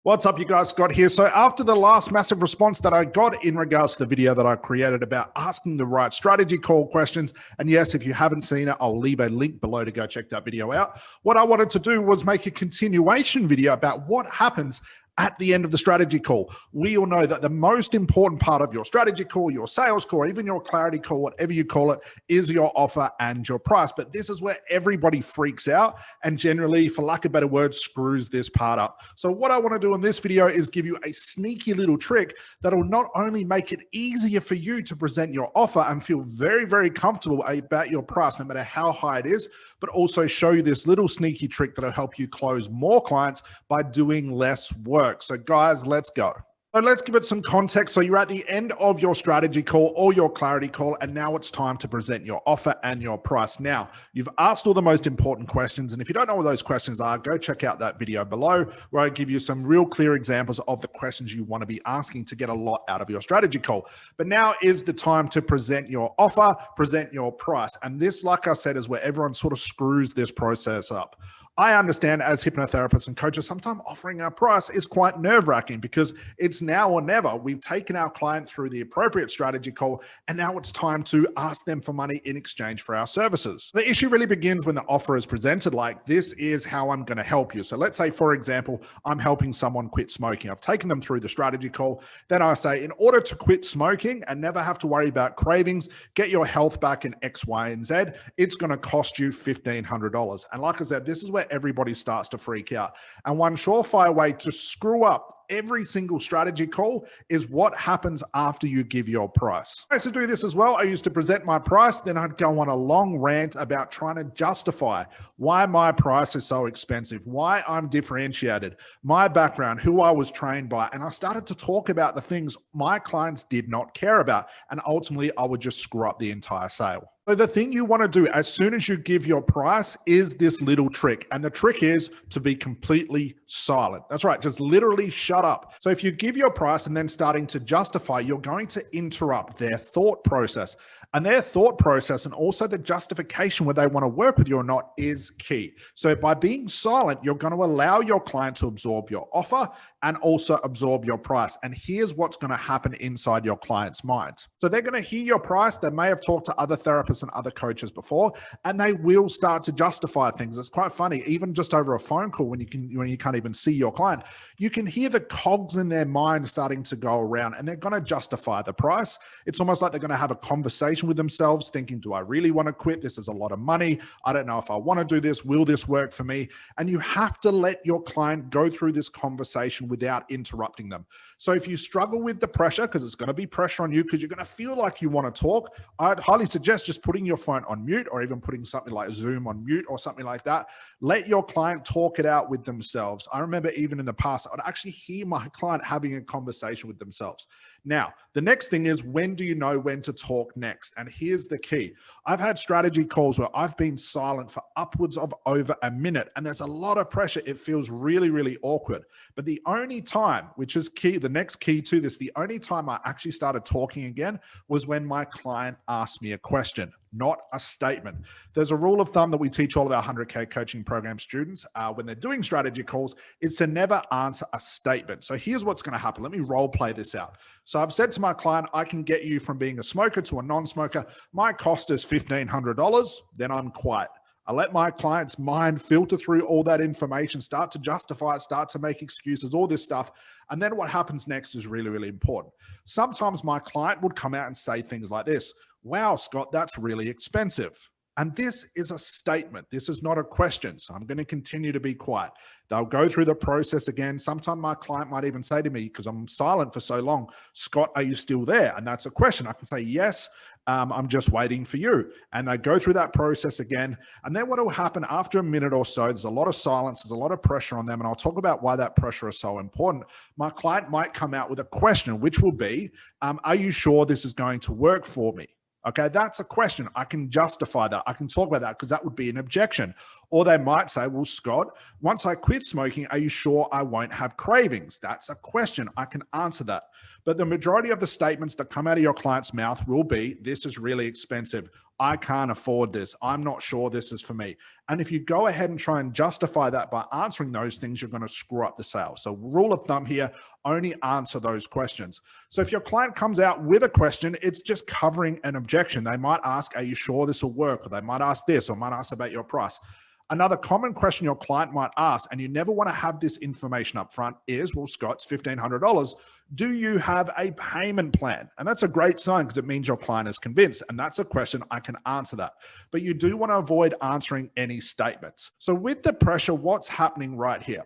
What's up, you guys? Scott here. So after the last massive response that I got in regards to the video that I created about asking the right strategy call questions, and yes, if you haven't seen it, I'll leave a link below to go check that video out. What I wanted to do was make a continuation video about what happens at the end of the strategy call. We all know that the most important part of your strategy call, your sales call, even your clarity call, whatever you call it, is your offer and your price. But this is where everybody freaks out and generally, for lack of better words, screws this part up. So what I want to do in this video is give you a sneaky little trick that'll not only make it easier for you to present your offer and feel very, very comfortable about your price, no matter how high it is, but also show you this little sneaky trick that'll help you close more clients by doing less work. So guys, let's go. So let's give it some context. So you're at the end of your strategy call or your clarity call, and now it's time to present your offer and your price. Now, you've asked all the most important questions, and if you don't know what those questions are, go check out that video below where I give you some real clear examples of the questions you want to be asking to get a lot out of your strategy call. But now is the time to present your offer, present your price. And this, like I said, is where everyone sort of screws this process up. I understand as hypnotherapists and coaches, sometimes offering our price is quite nerve-wracking because it's now or never. We've taken our client through the appropriate strategy call, and now it's time to ask them for money in exchange for our services. The issue really begins when the offer is presented like, this is how I'm going to help you. So let's say, for example, I'm helping someone quit smoking. I've taken them through the strategy call. Then I say, in order to quit smoking and never have to worry about cravings, get your health back in X, Y, and Z, it's going to cost you $1,500. And like I said, this is where everybody starts to freak out. And one surefire way to screw up every single strategy call is what happens after you give your price. I used to do this as well. I used to present my price, then I'd go on a long rant about trying to justify why my price is so expensive, why I'm differentiated, my background, who I was trained by. And I started to talk about the things my clients did not care about. And ultimately, I would just screw up the entire sale. So the thing you want to do as soon as you give your price is this little trick. And the trick is to be completely silent. That's right. Just literally shut up. So if you give your price and then starting to justify, you're going to interrupt their thought process. And their thought process and also the justification whether they want to work with you or not is key. So by being silent, you're going to allow your client to absorb your offer and also absorb your price. And here's what's going to happen inside your client's mind. So they're going to hear your price. They may have talked to other therapists and other coaches before, and they will start to justify things. It's quite funny, even just over a phone call when you can't even see your client, you can hear the cogs in their mind starting to go around, and they're going to justify the price. It's almost like they're going to have a conversation with themselves thinking, do I really want to quit? This is a lot of money. I don't know if I want to do this. Will this work for me? And you have to let your client go through this conversation without interrupting them. So if you struggle with the pressure, because it's going to be pressure on you because you're going to feel like you want to talk, I'd highly suggest just putting your phone on mute or even putting something like Zoom on mute or something like that. Let your client talk it out with themselves. I remember even in the past, I'd actually hear my client having a conversation with themselves. Now, the next thing is, when do you know when to talk next? And here's the key. I've had strategy calls where I've been silent for upwards of over a minute, and there's a lot of pressure. It feels really, really awkward. But the only time, which is key, the next key to this, the only time I actually started talking again was when my client asked me a question, not a statement. There's a rule of thumb that we teach all of our 100K coaching program students when they're doing strategy calls is to never answer a statement. So here's what's going to happen. Let me role play this out. So I've said to my client, I can get you from being a smoker to a non-smoker. My cost is $1,500. Then I'm quiet. I let my client's mind filter through all that information, start to justify it, start to make excuses, all this stuff. And then what happens next is really, really important. Sometimes my client would come out and say things like this: wow, Scott, that's really expensive. And this is a statement. This is not a question. So I'm going to continue to be quiet. They'll go through the process again. Sometimes my client might even say to me, because I'm silent for so long, Scott, are you still there? And that's a question. I can say, yes, I'm just waiting for you. And they go through that process again. And then what will happen after a minute or so, there's a lot of silence, there's a lot of pressure on them. And I'll talk about why that pressure is so important. My client might come out with a question, which will be, are you sure this is going to work for me? Okay, that's a question. I can justify that. I can talk about that because that would be an objection. Or they might say, well, Scott, once I quit smoking, are you sure I won't have cravings? That's a question. I can answer that. But the majority of the statements that come out of your client's mouth will be, this is really expensive. I can't afford this. I'm not sure this is for me. And if you go ahead and try and justify that by answering those things, you're going to screw up the sale. So rule of thumb here, only answer those questions. So if your client comes out with a question, it's just covering an objection. They might ask, are you sure this will work? Or they might ask this, or might ask about your price. Another common question your client might ask, and you never want to have this information up front, is, well, Scott, it's $1,500. Do you have a payment plan? And that's a great sign because it means your client is convinced. And that's a question, I can answer that. But you do want to avoid answering any statements. So with the pressure, what's happening right here?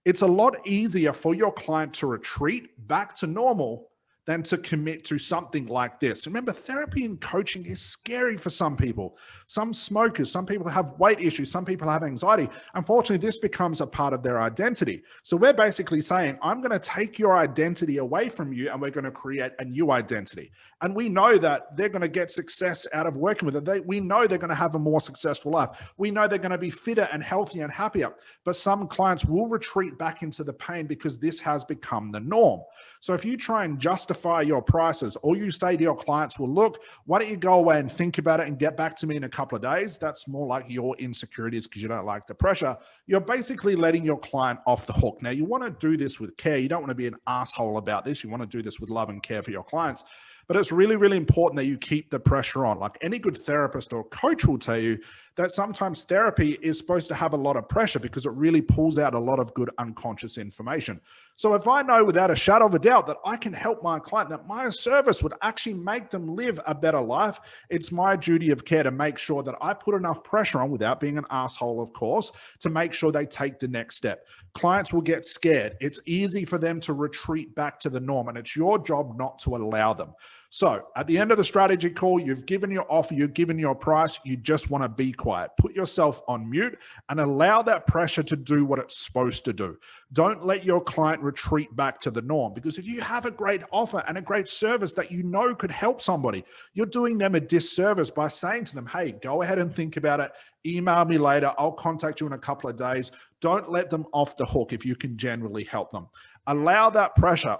It's a lot easier for your client to retreat back to normal than to commit to something like this. Remember, therapy and coaching is scary for some people. Some smokers, some people have weight issues, some people have anxiety. Unfortunately, this becomes a part of their identity. So we're basically saying, I'm going to take your identity away from you and we're going to create a new identity. And we know that they're going to get success out of working with it. We know they're going to have a more successful life. We know they're going to be fitter and healthier and happier. But some clients will retreat back into the pain because this has become the norm. So if you try and justify your prices, or you say to your clients, well, look, why don't you go away and think about it and get back to me in a couple of days? That's more like your insecurities because you don't like the pressure. You're basically letting your client off the hook. Now, you want to do this with care. You don't want to be an asshole about this. You want to do this with love and care for your clients. But it's really, really important that you keep the pressure on. Like any good therapist or coach will tell you that sometimes therapy is supposed to have a lot of pressure because it really pulls out a lot of good unconscious information. So if I know without a shadow of a doubt that I can help my client, that my service would actually make them live a better life, it's my duty of care to make sure that I put enough pressure on, without being an asshole, of course, to make sure they take the next step. Clients will get scared. It's easy for them to retreat back to the norm, and it's your job not to allow them. So at the end of the strategy call, you've given your offer, you've given your price, you just want to be quiet. Put yourself on mute and allow that pressure to do what it's supposed to do. Don't let your client retreat back to the norm, because if you have a great offer and a great service that you know could help somebody, you're doing them a disservice by saying to them, hey, go ahead and think about it. Email me later. I'll contact you in a couple of days. Don't let them off the hook if you can generally help them. Allow that pressure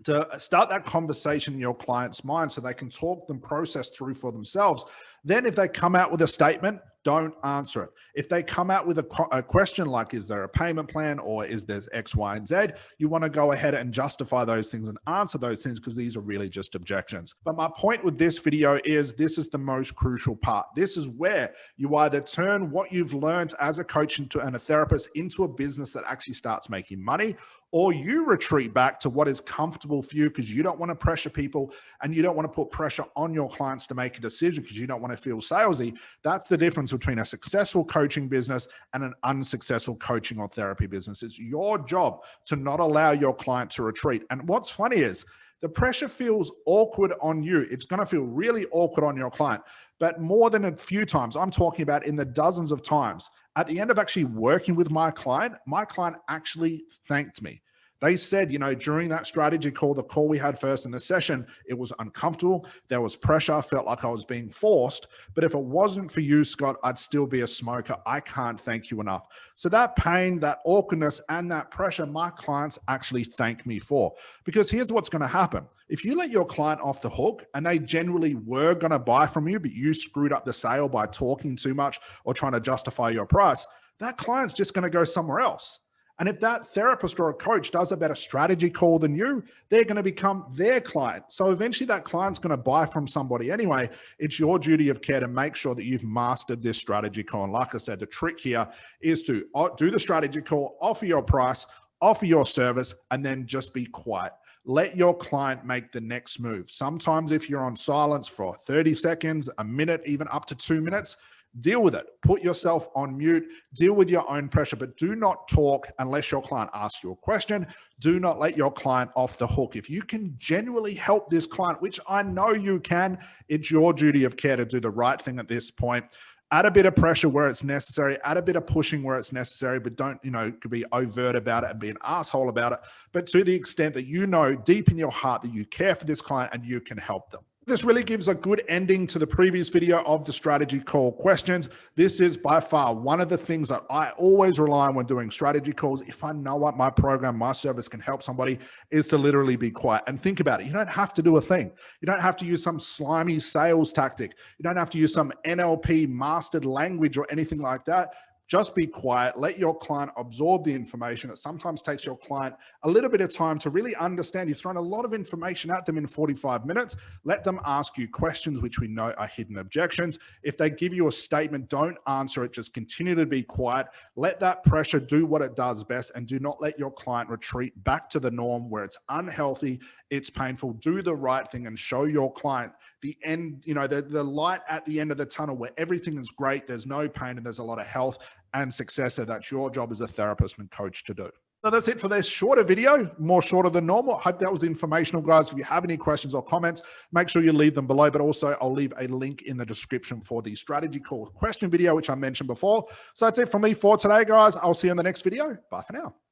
to start that conversation in your client's mind so they can talk them, process through for themselves. Then if they come out with a statement, don't answer it. If they come out with a question like, is there a payment plan or is there X, Y, and Z, you want to go ahead and justify those things and answer those things because these are really just objections. But my point with this video is this is the most crucial part. This is where you either turn what you've learned as a coach and a therapist into a business that actually starts making money, or you retreat back to what is comfortable for you because you don't want to pressure people and you don't want to put pressure on your clients to make a decision because you don't want to feel salesy. That's the difference between a successful coaching business and an unsuccessful coaching or therapy business. It's your job to not allow your client to retreat. And what's funny is the pressure feels awkward on you. It's going to feel really awkward on your client. But more than a few times, I'm talking about in the dozens of times, at the end of actually working with my client actually thanked me. They said, during that strategy call, the call we had first in the session, it was uncomfortable. There was pressure. I felt like I was being forced. But if it wasn't for you, Scott, I'd still be a smoker. I can't thank you enough. So that pain, that awkwardness, and that pressure, my clients actually thank me for. Because here's what's going to happen. If you let your client off the hook and they generally were going to buy from you, but you screwed up the sale by talking too much or trying to justify your price, that client's just going to go somewhere else. And if that therapist or a coach does a better strategy call than you, they're going to become their client. So eventually that client's going to buy from somebody anyway. It's your duty of care to make sure that you've mastered this strategy call. And like I said, the trick here is to do the strategy call, offer your price, offer your service, and then just be quiet. Let your client make the next move. Sometimes if you're on silence for 30 seconds, a minute, even up to 2 minutes, deal with it. Put yourself on mute. Deal with your own pressure, but do not talk unless your client asks you a question. Do not let your client off the hook. If you can genuinely help this client, which I know you can, it's your duty of care to do the right thing at this point. Add a bit of pressure where it's necessary, add a bit of pushing where it's necessary, but don't, could be overt about it and be an asshole about it. But to the extent that deep in your heart that you care for this client and you can help them. This really gives a good ending to the previous video of the strategy call questions. This is by far one of the things that I always rely on when doing strategy calls. If I know what my program, my service can help somebody, is to literally be quiet and think about it. You don't have to do a thing. You don't have to use some slimy sales tactic. You don't have to use some NLP mastered language or anything like that. Just be quiet, let your client absorb the information. It sometimes takes your client a little bit of time to really understand. You've thrown a lot of information at them in 45 minutes. Let them ask you questions, which we know are hidden objections. If they give you a statement, don't answer it. Just continue to be quiet. Let that pressure do what it does best, and do not let your client retreat back to the norm where it's unhealthy, it's painful. Do the right thing and show your client the end, the light at the end of the tunnel where everything is great. There's no pain and there's a lot of health and success. So that's your job as a therapist and coach to do. So that's it for this shorter video, more shorter than normal. I hope that was informational, guys. If you have any questions or comments, make sure you leave them below. But also, I'll leave a link in the description for the strategy call question video, which I mentioned before. So that's it from me for today, guys. I'll see you in the next video. Bye for now.